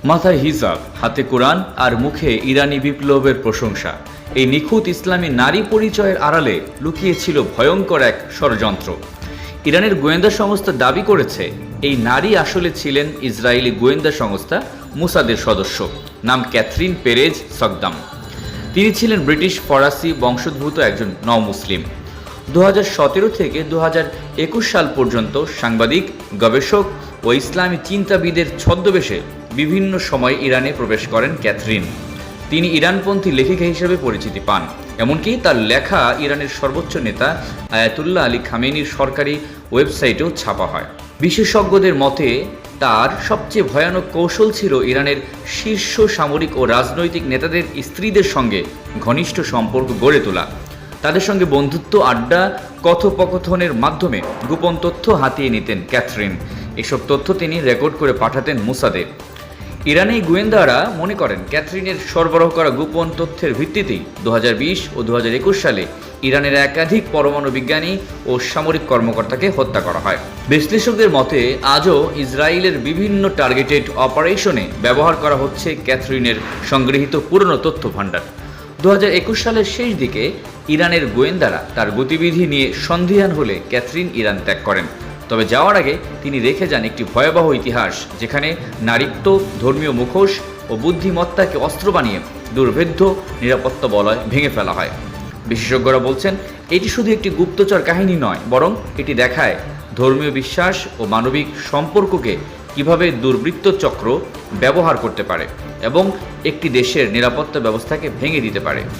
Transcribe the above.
মাথায় হিজাব, হাতে কোরআন আর মুখে ইরানি বিপ্লবের প্রশংসা। এই নিখুঁত ইসলামী নারী পরিচয়ের আড়ালে লুকিয়ে ছিল ভয়ঙ্কর এক ষড়যন্ত্র। ইরানের গোয়েন্দা সংস্থা দাবি করেছে এই নারী আসলে ছিলেন ইসরায়েলি গোয়েন্দা সংস্থা মুসাদের সদস্য, নাম ক্যাথরিন পেরেজ সকদাম। তিনি ছিলেন ব্রিটিশ ফরাসি বংশোদ্ভূত একজন নও-মুসলিম। 2017 থেকে 2021 সাল পর্যন্ত সাংবাদিক, গবেষক ও ইসলামী চিন্তাবিদের ছদ্মবেশে বিভিন্ন সময় ইরানে প্রবেশ করেন ক্যাথরিন। তিনি ইরানপন্থী লেখিকা হিসেবে পরিচিতি পান। এমনকি তার লেখা ইরানের সর্বোচ্চ নেতা আয়াতুল্লাহ আলী খামেনির সরকারি ওয়েবসাইটেও ছাপা হয়। বিশেষজ্ঞদের মতে তার সবচেয়ে ভয়ানক কৌশল ছিল ইরানের শীর্ষ সামরিক ও রাজনৈতিক নেতাদের স্ত্রীদের সঙ্গে ঘনিষ্ঠ সম্পর্ক গড়ে তোলা। তাদের সঙ্গে বন্ধুত্ব, আড্ডা, কথোপকথনের মাধ্যমে গোপন তথ্য হাতিয়ে নিতেন ক্যাথরিন। এসব তথ্য তিনি রেকর্ড করে পাঠাতেন মুসাদে। ইরানি গোয়েন্দারা মনে করেন ক্যাথরিনের সরবরাহ করা গোপন তথ্যের ভিত্তিতেই 2020 ও 2021 সালে ইরানের একাধিক পরমাণু বিজ্ঞানী ও সামরিক কর্মকর্তাকে হত্যা করা হয়। বিশ্লেষকদের মতে আজও ইসরায়েলের বিভিন্ন টার্গেটেড অপারেশনে ব্যবহার করা হচ্ছে ক্যাথরিনের সংগৃহীত পুরনো তথ্য ভাণ্ডার। 2021 সালের শেষ দিকে ইরানের গোয়েন্দারা তার গতিবিধি নিয়ে সন্দিহান হলে ক্যাথরিন ইরান ত্যাগ করেন। তবে যাওয়ার আগে তিনি রেখে যান একটি ভয়াবহ ইতিহাস, যেখানে নারীত্ব, ধর্মীয় মুখোশ ও বুদ্ধিমত্তাকে অস্ত্র বানিয়ে দুর্ভেদ্য নিরাপত্তা বলয় ভেঙে ফেলা হয়। বিশেষজ্ঞরা বলছেন এটি শুধু একটি গুপ্তচর কাহিনী নয়, বরং এটি দেখায় ধর্মীয় বিশ্বাস ও মানবিক সম্পর্ককে কিভাবে দুর্বৃত্ত চক্র ব্যবহার করতে পারে এবং একটি দেশের নিরাপত্তা ব্যবস্থাকে ভেঙে দিতে পারে।